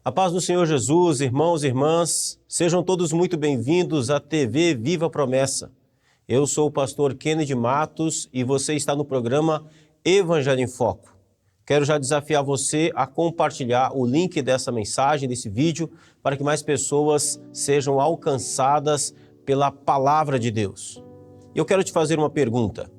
A paz do Senhor Jesus, irmãos e irmãs, sejam todos muito bem-vindos à TV Viva Promessa. Eu sou o pastor Kennedy Matos e você está no programa Evangelho em Foco. Quero já desafiar você a compartilhar o link dessa mensagem, desse vídeo, para que mais pessoas sejam alcançadas pela palavra de Deus. E eu quero te fazer uma pergunta.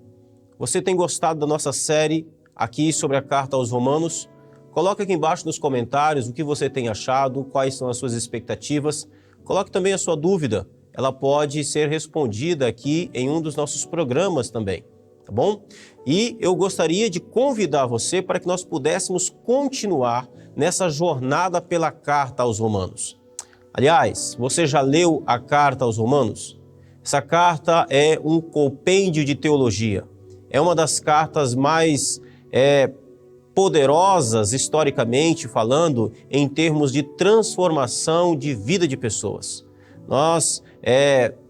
Você tem gostado da nossa série aqui sobre a carta aos Romanos? Coloque aqui embaixo nos comentários o que você tem achado, quais são as suas expectativas. Coloque também a sua dúvida. Ela pode ser respondida aqui em um dos nossos programas também, tá bom? E eu gostaria de convidar você para que nós pudéssemos continuar nessa jornada pela carta aos Romanos. Aliás, você já leu a carta aos Romanos? Essa carta é um compêndio de teologia. É uma das cartas mais poderosas, historicamente falando, em termos de transformação de vida de pessoas. Nós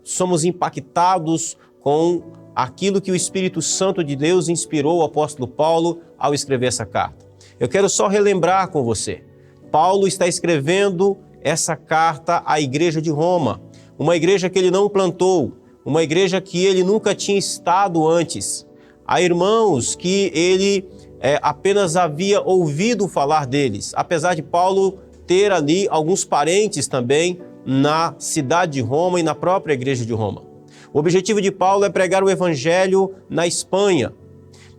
somos impactados com aquilo que o Espírito Santo de Deus inspirou o apóstolo Paulo ao escrever essa carta. Eu quero só relembrar com você. Paulo está escrevendo essa carta à igreja de Roma, uma igreja que ele não plantou, uma igreja que ele nunca tinha estado antes. Há irmãos que ele apenas havia ouvido falar deles, apesar de Paulo ter ali alguns parentes também na cidade de Roma e na própria igreja de Roma. O objetivo de Paulo é pregar o evangelho na Espanha,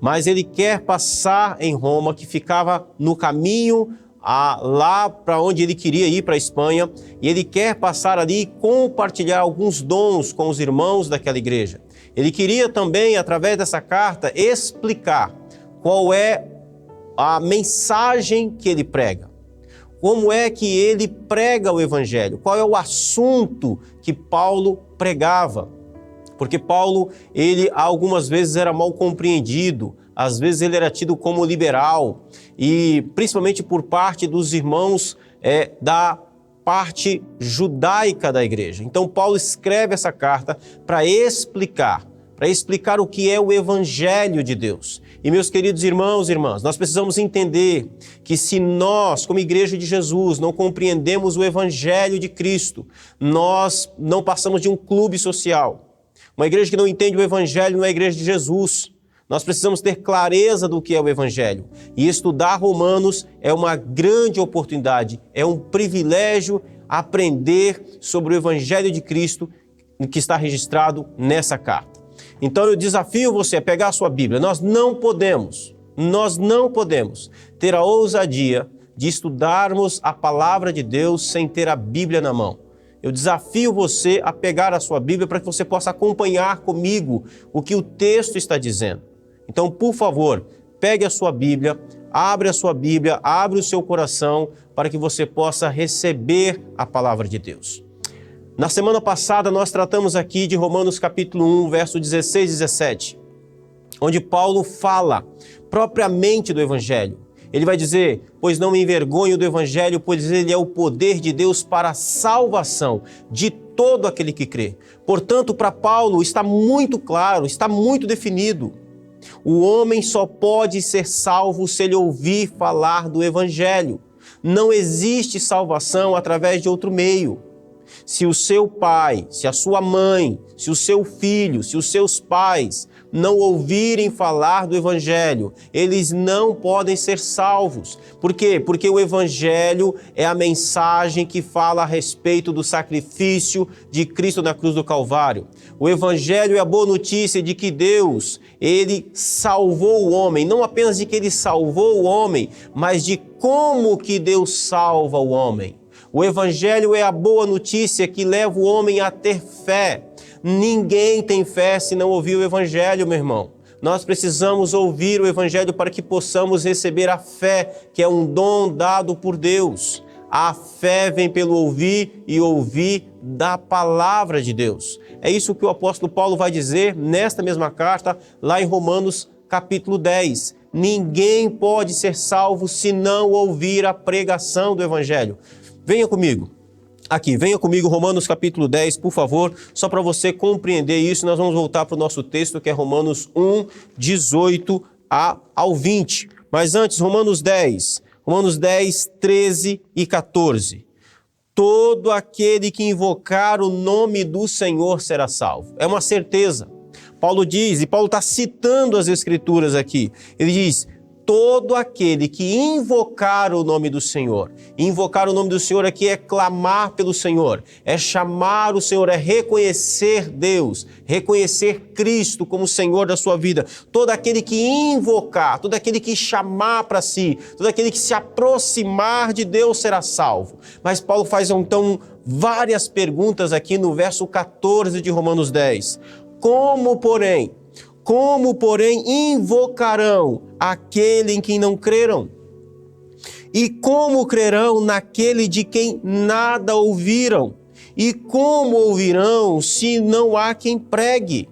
mas ele quer passar em Roma, que ficava no caminho lá para onde ele queria ir, para a Espanha, e ele quer passar ali e compartilhar alguns dons com os irmãos daquela igreja. Ele queria também, através dessa carta, explicar qual é a mensagem que ele prega. Como é que ele prega o evangelho? Qual é o assunto que Paulo pregava? Porque Paulo, ele algumas vezes era mal compreendido, às vezes ele era tido como liberal, e principalmente por parte dos irmãos da parte judaica da igreja. Então Paulo escreve essa carta para explicar o que é o evangelho de Deus. E meus queridos irmãos e irmãs, nós precisamos entender que se nós, como igreja de Jesus, não compreendemos o evangelho de Cristo, nós não passamos de um clube social. Uma igreja que não entende o evangelho não é a igreja de Jesus. Nós precisamos ter clareza do que é o evangelho. E estudar Romanos é uma grande oportunidade, é um privilégio aprender sobre o evangelho de Cristo que está registrado nessa carta. Então eu desafio você a pegar a sua Bíblia. Nós não podemos ter a ousadia de estudarmos a palavra de Deus sem ter a Bíblia na mão. Eu desafio você a pegar a sua Bíblia para que você possa acompanhar comigo o que o texto está dizendo. Então, por favor, pegue a sua Bíblia, abre o seu coração para que você possa receber a palavra de Deus. Na semana passada, nós tratamos aqui de Romanos capítulo 1, verso 16 e 17, onde Paulo fala propriamente do Evangelho. Ele vai dizer, pois não me envergonho do Evangelho, pois ele é o poder de Deus para a salvação de todo aquele que crê. Portanto, para Paulo está muito claro, está muito definido. O homem só pode ser salvo se ele ouvir falar do Evangelho. Não existe salvação através de outro meio. Se o seu pai, se a sua mãe, se o seu filho, se os seus pais não ouvirem falar do Evangelho, eles não podem ser salvos. Por quê? Porque o Evangelho é a mensagem que fala a respeito do sacrifício de Cristo na cruz do Calvário. O Evangelho é a boa notícia de que Deus, ele salvou o homem, não apenas de que ele salvou o homem, mas de como que Deus salva o homem. O Evangelho é a boa notícia que leva o homem a ter fé. Ninguém tem fé se não ouvir o Evangelho, meu irmão. Nós precisamos ouvir o Evangelho para que possamos receber a fé, que é um dom dado por Deus. A fé vem pelo ouvir e ouvir da palavra de Deus. É isso que o apóstolo Paulo vai dizer nesta mesma carta, lá em Romanos capítulo 10. Ninguém pode ser salvo se não ouvir a pregação do Evangelho. Venha comigo. Venha comigo, Romanos capítulo 10, por favor, só para você compreender isso, nós vamos voltar para o nosso texto, que é Romanos 1, 18 ao 20. Mas antes, Romanos Romanos 10, 13 e 14. Todo aquele que invocar o nome do Senhor será salvo. É uma certeza. Paulo diz, e Paulo está citando as Escrituras aqui, ele diz, todo aquele que invocar o nome do Senhor. Invocar o nome do Senhor aqui é clamar pelo Senhor, é chamar o Senhor, é reconhecer Deus, reconhecer Cristo como Senhor da sua vida. Todo aquele que invocar, todo aquele que chamar para si, todo aquele que se aproximar de Deus será salvo. Mas Paulo faz então várias perguntas aqui no verso 14 de Romanos 10. Como, porém, invocarão aquele em quem não creram? E como crerão naquele de quem nada ouviram? E como ouvirão se não há quem pregue?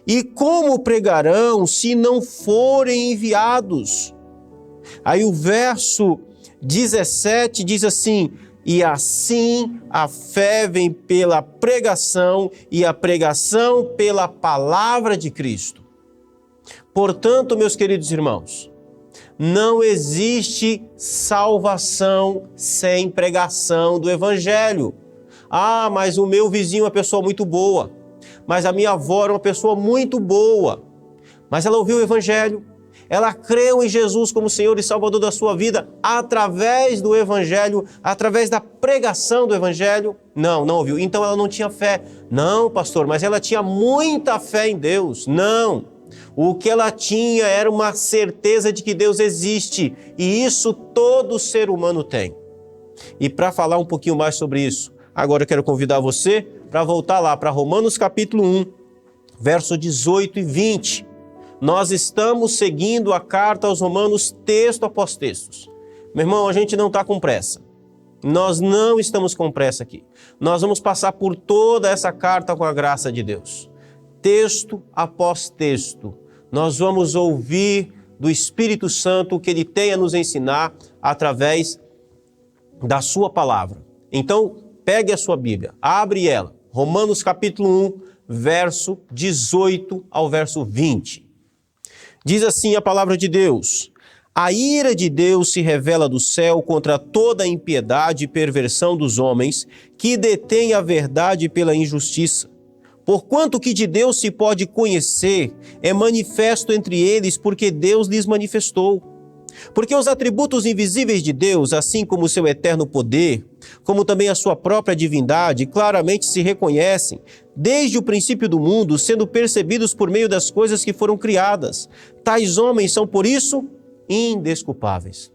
E como pregarão se não forem enviados? Aí o verso 17 diz assim, e assim a fé vem pela pregação e a pregação pela palavra de Cristo. Portanto, meus queridos irmãos, não existe salvação sem pregação do Evangelho. Ah, mas o meu vizinho é uma pessoa muito boa, mas a minha avó era uma pessoa muito boa, mas ela ouviu o Evangelho, ela creu em Jesus como Senhor e Salvador da sua vida através do Evangelho, através da pregação do Evangelho? Não ouviu. Então ela não tinha fé. Não, pastor, mas ela tinha muita fé em Deus. Não. O que ela tinha era uma certeza de que Deus existe. E isso todo ser humano tem. E para falar um pouquinho mais sobre isso, agora eu quero convidar você para voltar lá para Romanos capítulo 1, verso 18 e 20. Nós estamos seguindo a carta aos Romanos texto após texto. Meu irmão, a gente não está com pressa. Nós não estamos com pressa aqui. Nós vamos passar por toda essa carta com a graça de Deus. Texto após texto. Nós vamos ouvir do Espírito Santo o que Ele tem a nos ensinar através da sua palavra. Então, pegue a sua Bíblia, abre ela. Romanos capítulo 1, verso 18 ao verso 20. Diz assim a palavra de Deus: a ira de Deus se revela do céu contra toda a impiedade e perversão dos homens que detêm a verdade pela injustiça. Porquanto o que de Deus se pode conhecer é manifesto entre eles, porque Deus lhes manifestou. Porque os atributos invisíveis de Deus, assim como o seu eterno poder, como também a sua própria divindade, claramente se reconhecem desde o princípio do mundo, sendo percebidos por meio das coisas que foram criadas. Tais homens são, por isso, indesculpáveis.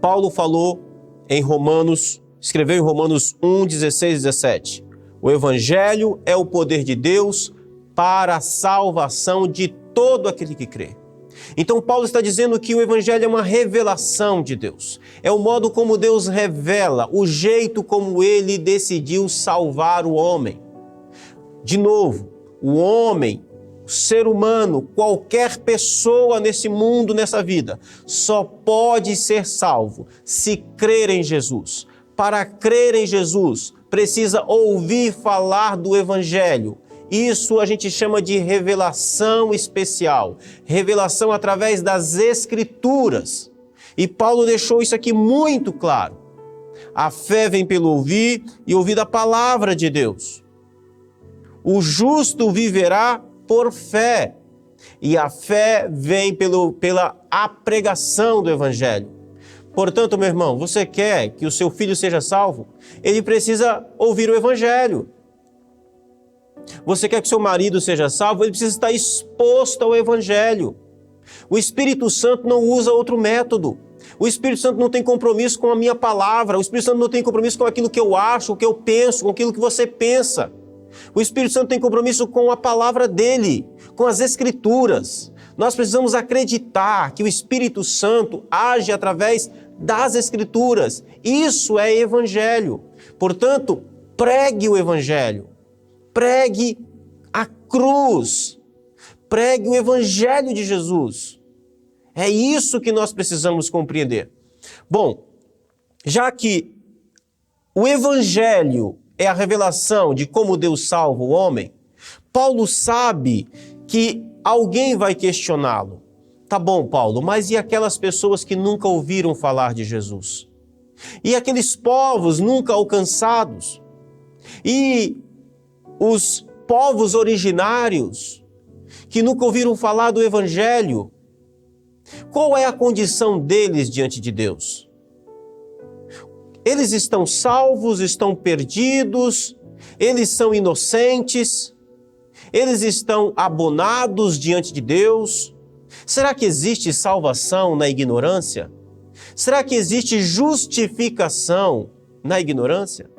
Paulo falou em Romanos, escreveu em Romanos 1, 16 e 17. O Evangelho é o poder de Deus para a salvação de todo aquele que crê. Então Paulo está dizendo que o Evangelho é uma revelação de Deus. É o modo como Deus revela, o jeito como Ele decidiu salvar o homem. De novo, o homem, o ser humano, qualquer pessoa nesse mundo, nessa vida, só pode ser salvo se crer em Jesus. Para crer em Jesus, precisa ouvir falar do Evangelho. Isso a gente chama de revelação especial, revelação através das Escrituras. E Paulo deixou isso aqui muito claro. A fé vem pelo ouvir e ouvir a palavra de Deus. O justo viverá por fé. E a fé vem pela pregação do Evangelho. Portanto, meu irmão, você quer que o seu filho seja salvo? Ele precisa ouvir o Evangelho. Você quer que seu marido seja salvo? Ele precisa estar exposto ao Evangelho. O Espírito Santo não usa outro método. O Espírito Santo não tem compromisso com a minha palavra. O Espírito Santo não tem compromisso com aquilo que eu acho, o que eu penso, com aquilo que você pensa. O Espírito Santo tem compromisso com a palavra dele, com as Escrituras. Nós precisamos acreditar que o Espírito Santo age através das Escrituras. Isso é Evangelho. Portanto, pregue o Evangelho. Pregue a cruz, pregue o Evangelho de Jesus. É isso que nós precisamos compreender. Bom, já que o Evangelho é a revelação de como Deus salva o homem, Paulo sabe que alguém vai questioná-lo. Tá bom, Paulo, mas e aquelas pessoas que nunca ouviram falar de Jesus? E aqueles povos nunca alcançados? E os povos originários que nunca ouviram falar do Evangelho? Qual é a condição deles diante de Deus? Eles estão salvos, estão perdidos, eles são inocentes, eles estão abonados diante de Deus? Será que existe salvação na ignorância? Será que existe justificação na ignorância?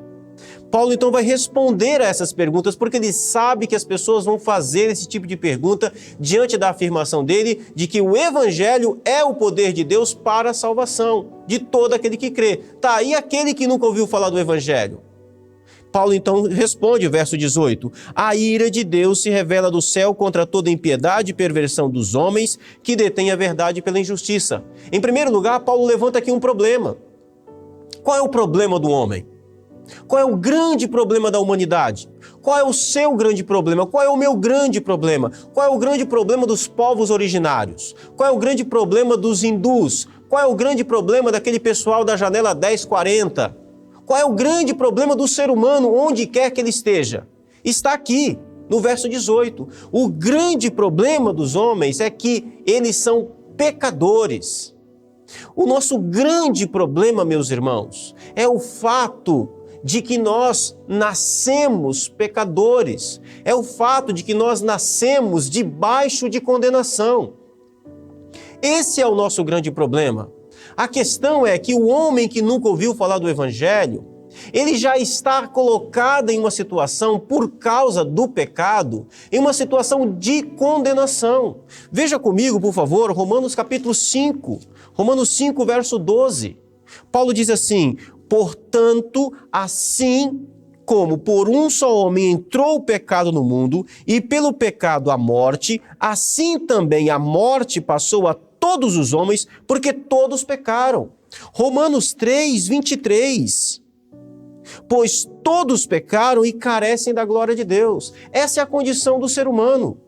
Paulo então vai responder a essas perguntas porque ele sabe que as pessoas vão fazer esse tipo de pergunta diante da afirmação dele de que o Evangelho é o poder de Deus para a salvação de todo aquele que crê. Tá, e aquele que nunca ouviu falar do Evangelho? Paulo então responde, verso 18, a ira de Deus se revela do céu contra toda impiedade e perversão dos homens que detêm a verdade pela injustiça. Em primeiro lugar, Paulo levanta aqui um problema. Qual é o problema do homem? Qual é o grande problema da humanidade? Qual é o seu grande problema? Qual é o meu grande problema? Qual é o grande problema dos povos originários? Qual é o grande problema dos hindus? Qual é o grande problema daquele pessoal da janela 1040? Qual é o grande problema do ser humano, onde quer que ele esteja? Está aqui, no verso 18. O grande problema dos homens é que eles são pecadores. O nosso grande problema, meus irmãos, é o fato de que nós nascemos pecadores. É o fato de que nós nascemos debaixo de condenação. Esse é o nosso grande problema. A questão é que o homem que nunca ouviu falar do Evangelho, ele já está colocado em uma situação, por causa do pecado, em uma situação de condenação. Veja comigo, por favor, Romanos capítulo 5. Romanos 5, verso 12. Paulo diz assim, portanto, assim como por um só homem entrou o pecado no mundo, e pelo pecado a morte, assim também a morte passou a todos os homens, porque todos pecaram. Romanos 3, 23. Pois todos pecaram e carecem da glória de Deus. Essa é a condição do ser humano.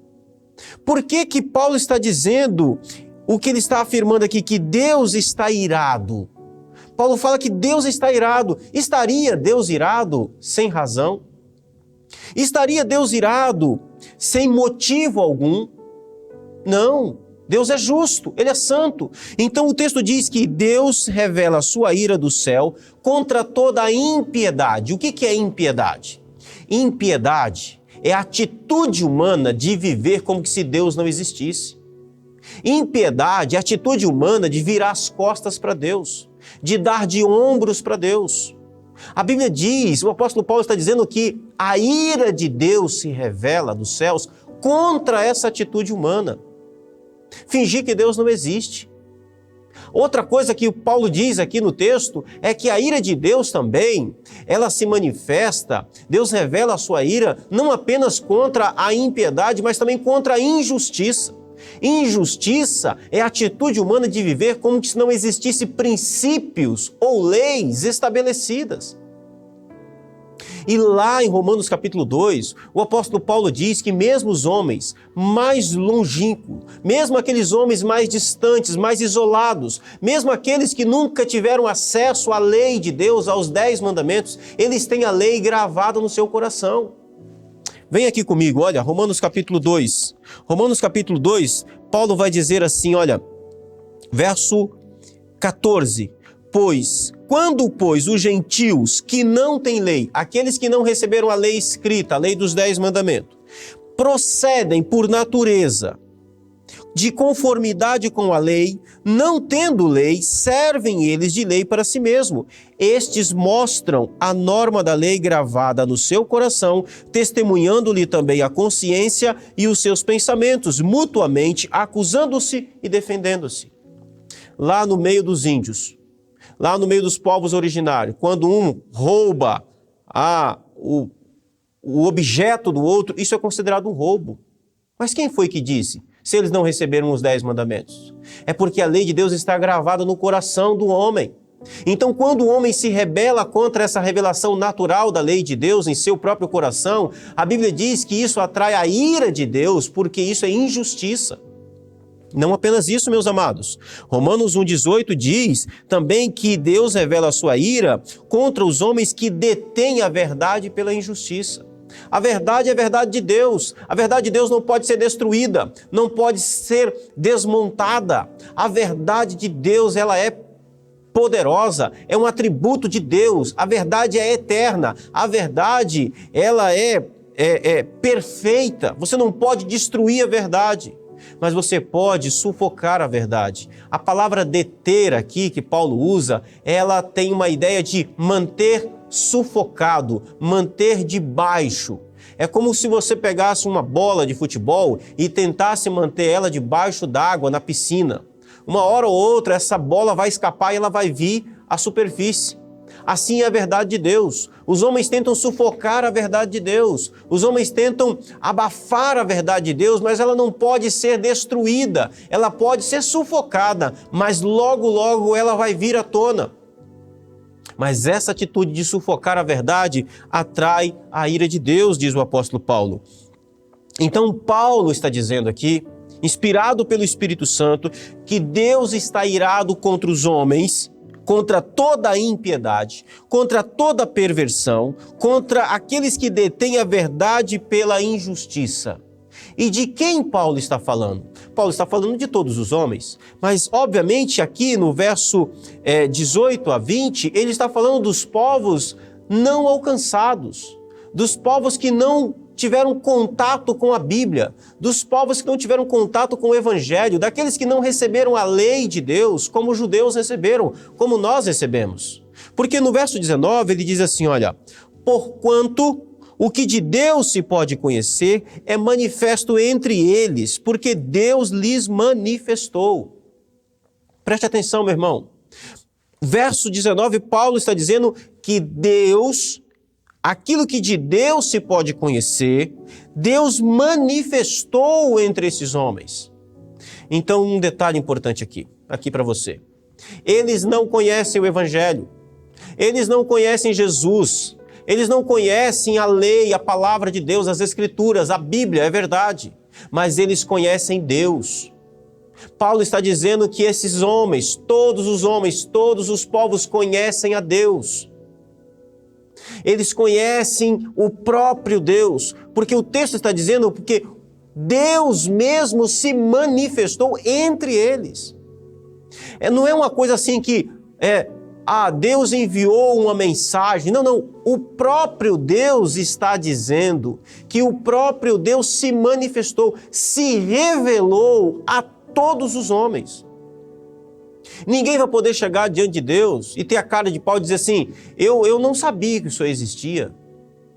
Por que que Paulo está dizendo o que ele está afirmando aqui, que Deus está irado? Paulo fala que Deus está irado. Estaria Deus irado sem razão? Estaria Deus irado sem motivo algum? Não. Deus é justo, Ele é santo. Então o texto diz que Deus revela a sua ira do céu contra toda a impiedade. O que é impiedade? Impiedade é a atitude humana de viver como se Deus não existisse. Impiedade é a atitude humana de virar as costas para Deus, de dar de ombros para Deus. A Bíblia diz, o apóstolo Paulo está dizendo que a ira de Deus se revela dos céus contra essa atitude humana. Fingir que Deus não existe. Outra coisa que o Paulo diz aqui no texto é que a ira de Deus também, ela se manifesta, Deus revela a sua ira não apenas contra a impiedade, mas também contra a injustiça. Injustiça é a atitude humana de viver como se não existisse princípios ou leis estabelecidas. E lá em Romanos capítulo 2, o apóstolo Paulo diz que mesmo os homens mais longínquos, mesmo aqueles homens mais distantes, mais isolados, mesmo aqueles que nunca tiveram acesso à lei de Deus, aos 10 mandamentos, eles têm a lei gravada no seu coração. Vem aqui comigo, olha, Romanos capítulo 2. Romanos capítulo 2, Paulo vai dizer assim, olha, verso 14. Quando, os gentios que não têm lei, aqueles que não receberam a lei escrita, a lei dos 10 mandamentos, procedem por natureza de conformidade com a lei, não tendo lei, servem eles de lei para si mesmo. Estes mostram a norma da lei gravada no seu coração, testemunhando-lhe também a consciência e os seus pensamentos, mutuamente acusando-se e defendendo-se. Lá no meio dos índios, lá no meio dos povos originários, quando um rouba o objeto do outro, isso é considerado um roubo. Mas quem foi que disse? Se eles não receberam os 10 mandamentos. É porque a lei de Deus está gravada no coração do homem. Então, quando o homem se rebela contra essa revelação natural da lei de Deus em seu próprio coração, a Bíblia diz que isso atrai a ira de Deus, porque isso é injustiça. Não apenas isso, meus amados. Romanos 1,18 diz também que Deus revela a sua ira contra os homens que detêm a verdade pela injustiça. A verdade é a verdade de Deus. A verdade de Deus não pode ser destruída, não pode ser desmontada. A verdade de Deus, ela é poderosa, é um atributo de Deus. A verdade é eterna. A verdade, ela é perfeita. Você não pode destruir a verdade, mas você pode sufocar a verdade. A palavra deter aqui, que Paulo usa, ela tem uma ideia de manter sufocado, manter debaixo. É como se você pegasse uma bola de futebol e tentasse manter ela debaixo d'água na piscina. Uma hora ou outra essa bola vai escapar e ela vai vir à superfície. Assim é a verdade de Deus. Os homens tentam sufocar a verdade de Deus. Os homens tentam abafar a verdade de Deus, mas ela não pode ser destruída. Ela pode ser sufocada, mas logo, logo ela vai vir à tona. Mas essa atitude de sufocar a verdade atrai a ira de Deus, diz o apóstolo Paulo. Então Paulo está dizendo aqui, inspirado pelo Espírito Santo, que Deus está irado contra os homens, contra toda a impiedade, contra toda a perversão, contra aqueles que detêm a verdade pela injustiça. E de quem Paulo está falando? Paulo está falando de todos os homens, mas obviamente aqui no verso 18 a 20, ele está falando dos povos não alcançados, dos povos que não tiveram contato com a Bíblia, dos povos que não tiveram contato com o Evangelho, daqueles que não receberam a lei de Deus como os judeus receberam, como nós recebemos. Porque no verso 19 ele diz assim, olha, porquanto o que de Deus se pode conhecer é manifesto entre eles, porque Deus lhes manifestou. Preste atenção, meu irmão. Verso 19, Paulo está dizendo que Deus, aquilo que de Deus se pode conhecer, Deus manifestou entre esses homens. Então, um detalhe importante aqui para você. Eles não conhecem o Evangelho. Eles não conhecem Jesus. Eles não conhecem a lei, a palavra de Deus, as Escrituras, a Bíblia, é verdade. Mas eles conhecem Deus. Paulo está dizendo que esses homens, todos os povos conhecem a Deus. Eles conhecem o próprio Deus, porque o texto está dizendo que Deus mesmo se manifestou entre eles. Não é uma coisa assim que Deus enviou uma mensagem. Não. O próprio Deus está dizendo que o próprio Deus se manifestou, se revelou a todos os homens. Ninguém vai poder chegar diante de Deus e ter a cara de pau e dizer assim, eu não sabia que isso existia.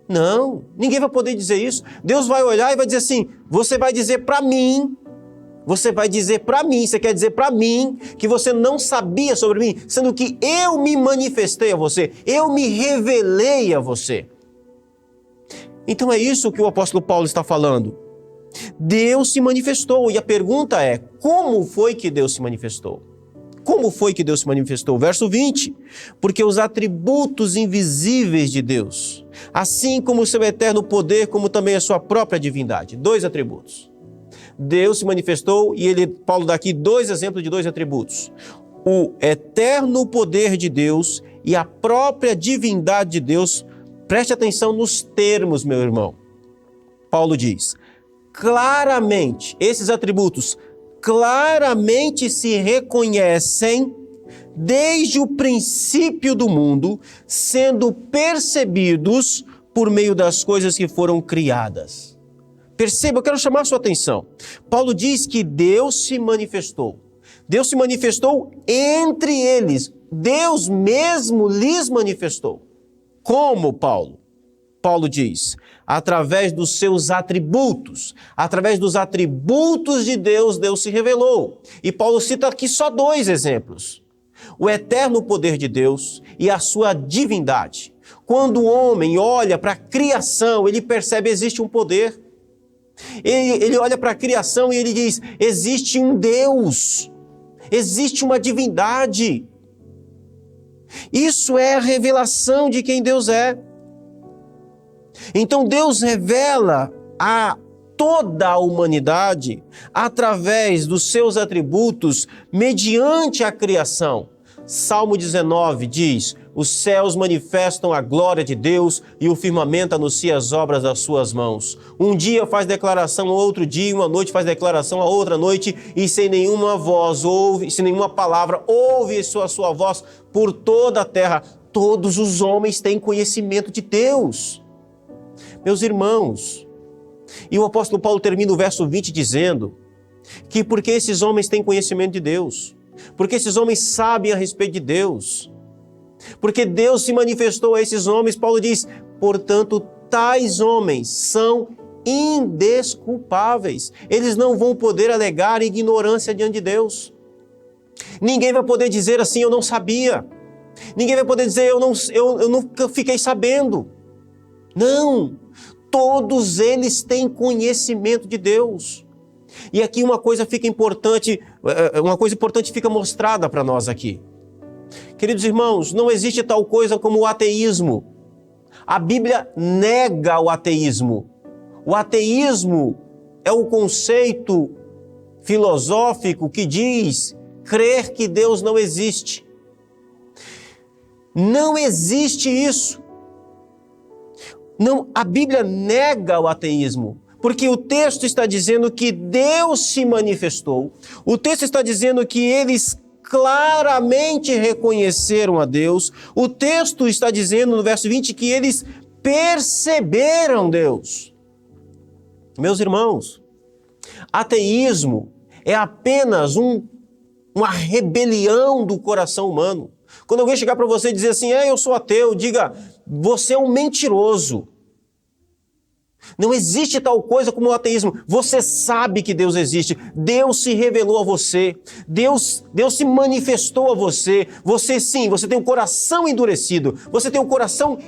Não, ninguém vai poder dizer isso. Deus vai olhar e vai dizer assim, você vai dizer para mim, você quer dizer para mim que você não sabia sobre mim, sendo que eu me manifestei a você, eu me revelei a você. Então é isso que o apóstolo Paulo está falando. Deus se manifestou, e a pergunta é, como foi que Deus se manifestou? Como foi que Deus se manifestou? Verso 20, porque os atributos invisíveis de Deus, assim como o seu eterno poder, como também a sua própria divindade, 2 atributos. Deus se manifestou e Paulo dá aqui 2 exemplos de 2 atributos. O eterno poder de Deus e a própria divindade de Deus. Preste atenção nos termos, meu irmão. Paulo diz, claramente, esses atributos claramente se reconhecem desde o princípio do mundo, sendo percebidos por meio das coisas que foram criadas. Perceba, eu quero chamar a sua atenção. Paulo diz que Deus se manifestou. Deus se manifestou entre eles. Deus mesmo lhes manifestou. Como, Paulo? Paulo diz, através dos seus atributos. Através dos atributos de Deus, Deus se revelou. E Paulo cita aqui só 2 exemplos. O eterno poder de Deus e a sua divindade. Quando o homem olha para a criação, ele percebe que existe um poder. Ele olha para a criação e ele diz, existe um Deus, existe uma divindade. Isso é a revelação de quem Deus é. Então Deus revela a toda a humanidade através dos seus atributos mediante a criação. Salmo 19 diz: os céus manifestam a glória de Deus e o firmamento anuncia as obras das suas mãos. Um dia faz declaração a outro dia, uma noite faz declaração a outra noite, e sem nenhuma voz ouve, sem nenhuma palavra ouve a sua voz por toda a terra. Todos os homens têm conhecimento de Deus. Meus irmãos, e o apóstolo Paulo termina o verso 20 dizendo que porque esses homens têm conhecimento de Deus, porque esses homens sabem a respeito de Deus, porque Deus se manifestou a esses homens, Paulo diz, portanto, tais homens são indesculpáveis. Eles não vão poder alegar ignorância diante de Deus. Ninguém vai poder dizer assim, eu não sabia. Ninguém vai poder dizer, eu nunca fiquei sabendo. Não, todos eles têm conhecimento de Deus. E aqui uma coisa importante fica mostrada para nós aqui. Queridos irmãos, não existe tal coisa como o ateísmo. A Bíblia nega o ateísmo. O ateísmo é o conceito filosófico que diz crer que Deus não existe. Não existe isso. Não, a Bíblia nega o ateísmo, porque o texto está dizendo que Deus se manifestou. O texto está dizendo que eles claramente reconheceram a Deus. O texto está dizendo no verso 20 que eles perceberam Deus. Meus irmãos, ateísmo é apenas uma rebelião do coração humano. Quando alguém chegar para você e dizer assim, eu sou ateu, diga, você é um mentiroso. Não existe tal coisa como o ateísmo. Você sabe que Deus existe. Deus se revelou a você. Deus se manifestou a você. Você tem um coração endurecido. Você tem um coração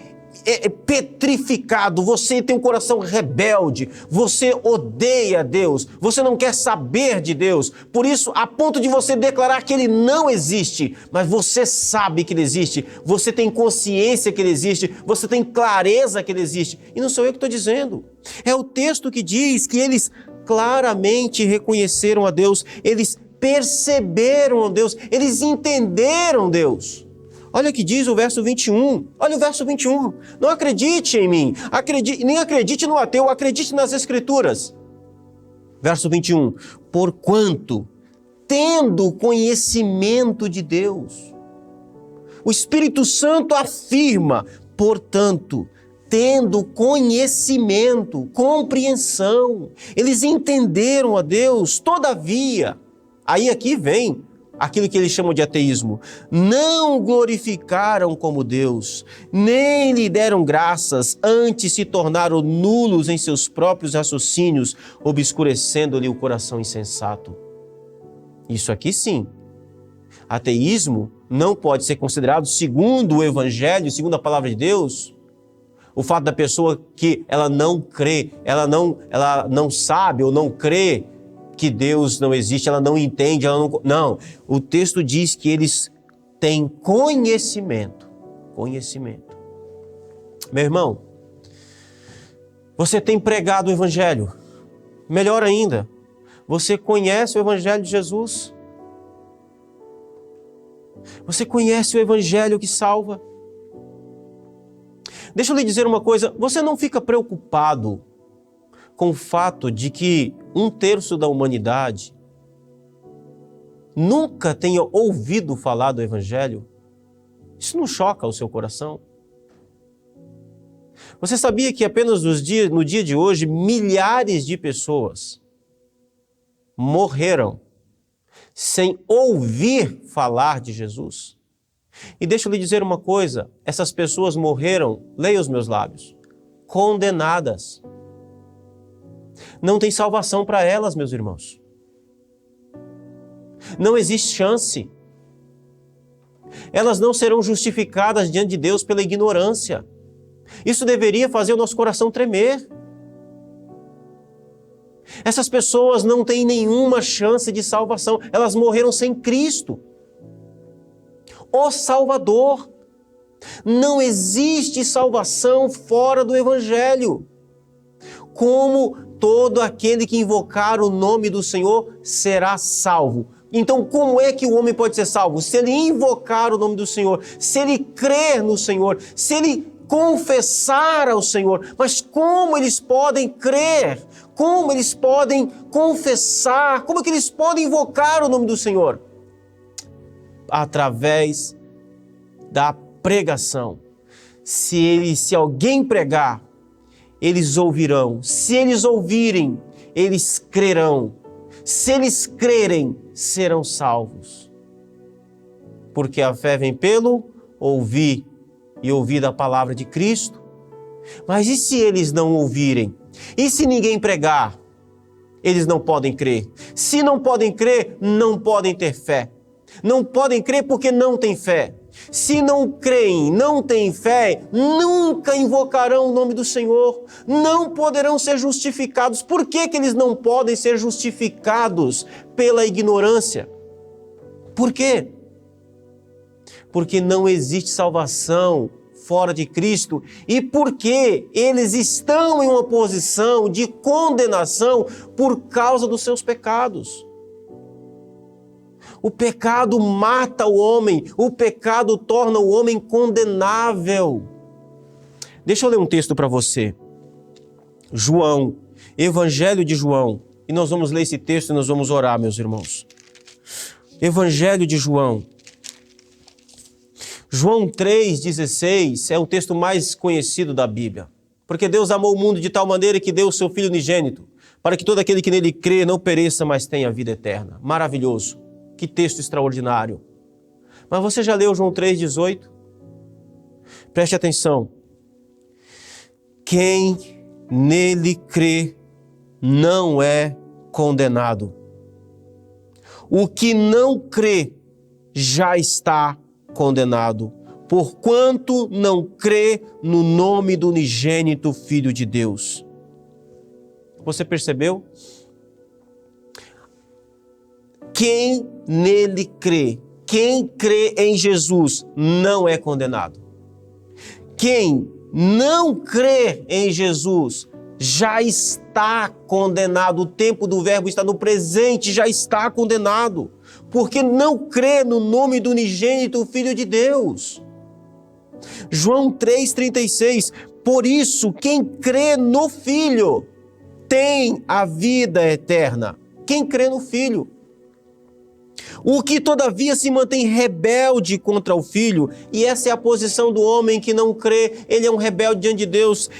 petrificado. Você tem um coração rebelde. Você odeia Deus. Você não quer saber de Deus. Por isso, a ponto de você declarar que Ele não existe. Mas você sabe que Ele existe. Você tem consciência que Ele existe. Você tem clareza que Ele existe. E não sou eu que estou dizendo. É o texto que diz que eles claramente reconheceram a Deus. Eles perceberam a Deus. Eles entenderam Deus. Olha o que diz o verso 21. Olha o verso 21. Não acredite em mim. Nem acredite no ateu. Acredite nas Escrituras. Verso 21. Porquanto, tendo conhecimento de Deus. O Espírito Santo afirma, portanto, tendo conhecimento, compreensão. Eles entenderam a Deus. Todavia, aí aqui vem aquilo que eles chamam de ateísmo, não glorificaram como Deus, nem lhe deram graças, antes se tornaram nulos em seus próprios raciocínios, obscurecendo-lhe o coração insensato. Isso aqui sim. Ateísmo não pode ser considerado, segundo o Evangelho, segundo a palavra de Deus, o fato da pessoa que ela não crê, ela não sabe ou não crê que Deus não existe, ela não entende, não. O texto diz que eles têm conhecimento. Conhecimento. Meu irmão, você tem pregado o Evangelho. Melhor ainda, você conhece o Evangelho de Jesus? Você conhece o Evangelho que salva? Deixa eu lhe dizer uma coisa, você não fica preocupado com o fato de que 1/3 da humanidade nunca tenha ouvido falar do Evangelho? Isso não choca o seu coração? Você sabia que apenas no dia de hoje, milhares de pessoas morreram sem ouvir falar de Jesus? E deixa eu lhe dizer uma coisa, essas pessoas morreram, leia os meus lábios, condenadas. Não tem salvação para elas, meus irmãos. Não existe chance. Elas não serão justificadas diante de Deus pela ignorância. Isso deveria fazer o nosso coração tremer. Essas pessoas não têm nenhuma chance de salvação. Elas morreram sem Cristo, o Salvador. Não existe salvação fora do Evangelho. como todo aquele que invocar o nome do Senhor será salvo. Então, como é que o homem pode ser salvo? Se ele invocar o nome do Senhor, se ele crer no Senhor, se ele confessar ao Senhor. Mas como eles podem crer? Como eles podem confessar? Como é que eles podem invocar o nome do Senhor? Através da pregação. Se alguém pregar, eles ouvirão. Se eles ouvirem, eles crerão. Se eles crerem, serão salvos. Porque a fé vem pelo ouvir e ouvir da palavra de Cristo. Mas e se eles não ouvirem? E se ninguém pregar? Eles não podem crer. Se não podem crer, não podem ter fé. Não podem crer porque não têm fé. Se não creem, não têm fé, nunca invocarão o nome do Senhor, não poderão ser justificados. Por que eles não podem ser justificados? Pela ignorância. Por quê? Porque não existe salvação fora de Cristo e porque eles estão em uma posição de condenação por causa dos seus pecados. O pecado mata o homem, o pecado torna o homem condenável. Deixa eu ler um texto para você. João, Evangelho de João. E nós vamos ler esse texto e nós vamos orar, meus irmãos. Evangelho de João. João 3,16 é o texto mais conhecido da Bíblia. Porque Deus amou o mundo de tal maneira que deu o seu Filho unigênito, para que todo aquele que nele crê não pereça, mas tenha vida eterna. Maravilhoso. Que texto extraordinário. Mas você já leu João 3,18? Preste atenção. Quem nele crê não é condenado. O que não crê já está condenado, porquanto não crê no nome do unigênito Filho de Deus. Você percebeu? Quem nele crê, quem crê em Jesus, não é condenado. Quem não crê em Jesus já está condenado. O tempo do verbo está no presente, já está condenado. Porque não crê no nome do unigênito Filho de Deus. João 3,36. Por isso, quem crê no Filho tem a vida eterna. Quem crê no Filho. O que todavia se mantém rebelde contra o Filho, e essa é a posição do homem que não crê, ele é um rebelde diante de Deus.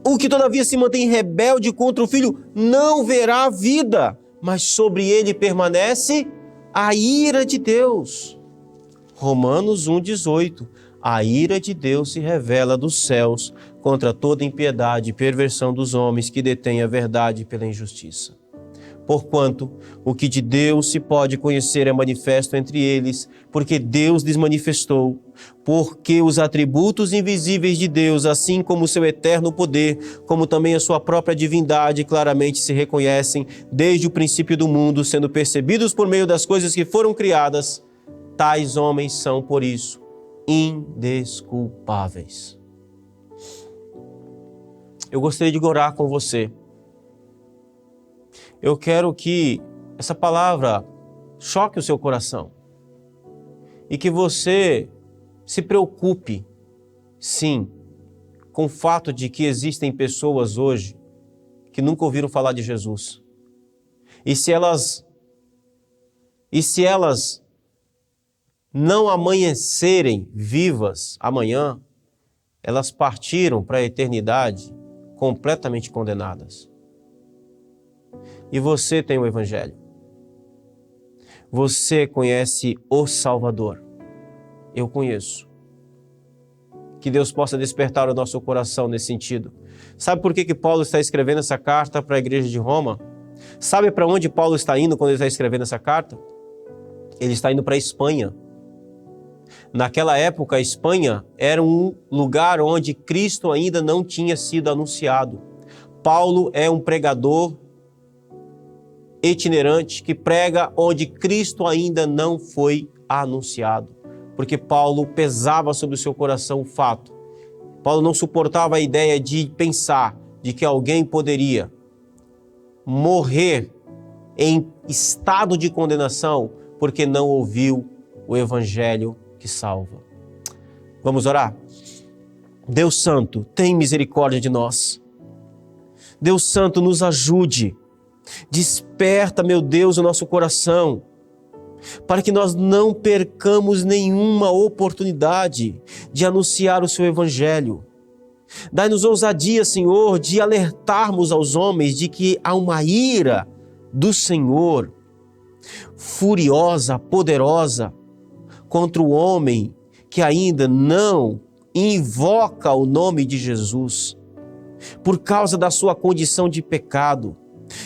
O que todavia se mantém rebelde contra o Filho não verá a vida, mas sobre ele permanece a ira de Deus. Romanos 1,18. A ira de Deus se revela dos céus contra toda impiedade e perversão dos homens que detêm a verdade pela injustiça. Porquanto o que de Deus se pode conhecer é manifesto entre eles, porque Deus lhes manifestou. Porque os atributos invisíveis de Deus, assim como o seu eterno poder, como também a sua própria divindade, claramente se reconhecem desde o princípio do mundo, sendo percebidos por meio das coisas que foram criadas. Tais homens são, por isso, indesculpáveis. Eu gostaria de orar com você. Eu quero que essa palavra choque o seu coração e que você se preocupe, sim, com o fato de que existem pessoas hoje que nunca ouviram falar de Jesus. E se elas não amanhecerem vivas amanhã, elas partiram para a eternidade completamente condenadas. E você tem o Evangelho. Você conhece o Salvador. Eu conheço. Que Deus possa despertar o nosso coração nesse sentido. Sabe por que Paulo está escrevendo essa carta para a igreja de Roma? Sabe para onde Paulo está indo quando ele está escrevendo essa carta? Ele está indo para a Espanha. Naquela época, a Espanha era um lugar onde Cristo ainda não tinha sido anunciado. Paulo é um pregador itinerante que prega onde Cristo ainda não foi anunciado, porque Paulo pesava sobre o seu coração o fato. Paulo não suportava a ideia de pensar de que alguém poderia morrer em estado de condenação porque não ouviu o evangelho que salva. Vamos orar? Deus Santo, tem misericórdia de nós. Deus Santo, nos ajude. Desperta, meu Deus, o nosso coração, para que nós não percamos nenhuma oportunidade de anunciar o seu evangelho. Dai-nos ousadia, Senhor, de alertarmos aos homens de que há uma ira do Senhor, furiosa, poderosa, contra o homem que ainda não invoca o nome de Jesus, por causa da sua condição de pecado.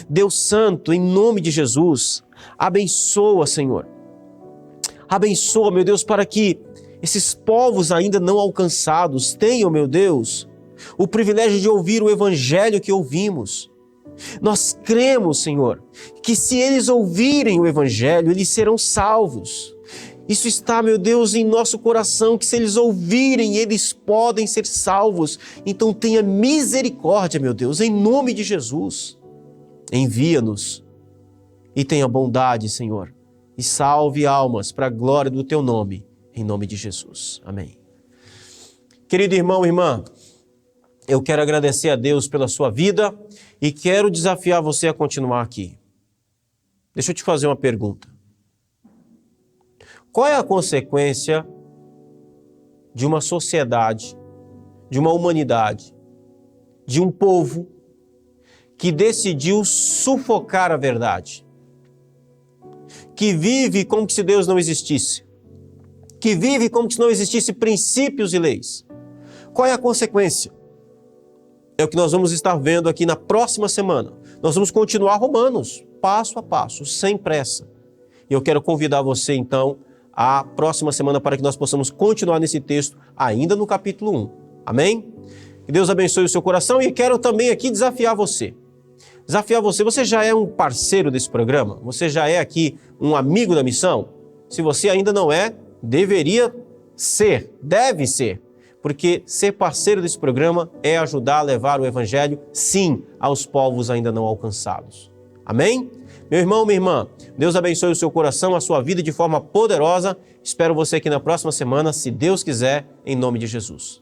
Deus Santo, em nome de Jesus, abençoa, Senhor. Abençoa, meu Deus, para que esses povos ainda não alcançados tenham, meu Deus, o privilégio de ouvir o evangelho que ouvimos. Nós cremos, Senhor, que se eles ouvirem o evangelho, eles serão salvos. Isso está, meu Deus, em nosso coração, que se eles ouvirem, eles podem ser salvos. Então tenha misericórdia, meu Deus, em nome de Jesus. Envia-nos e tenha bondade, Senhor, e salve almas para a glória do Teu nome, em nome de Jesus. Amém. Querido irmão e irmã, eu quero agradecer a Deus pela sua vida e quero desafiar você a continuar aqui. Deixa eu te fazer uma pergunta. Qual é a consequência de uma sociedade, de uma humanidade, de um povo que decidiu sufocar a verdade, que vive como se Deus não existisse, que vive como se não existisse princípios e leis? Qual é a consequência? É o que nós vamos estar vendo aqui na próxima semana. Nós vamos continuar Romanos, passo a passo, sem pressa. E eu quero convidar você, então, à próxima semana para que nós possamos continuar nesse texto, ainda no capítulo 1. Amém? Que Deus abençoe o seu coração e quero também aqui desafiar você. Você já é um parceiro desse programa? Você já é aqui um amigo da missão? Se você ainda não é, deveria ser, deve ser, porque ser parceiro desse programa é ajudar a levar o evangelho, sim, aos povos ainda não alcançados. Amém? Meu irmão, minha irmã, Deus abençoe o seu coração, a sua vida de forma poderosa. Espero você aqui na próxima semana, se Deus quiser, em nome de Jesus.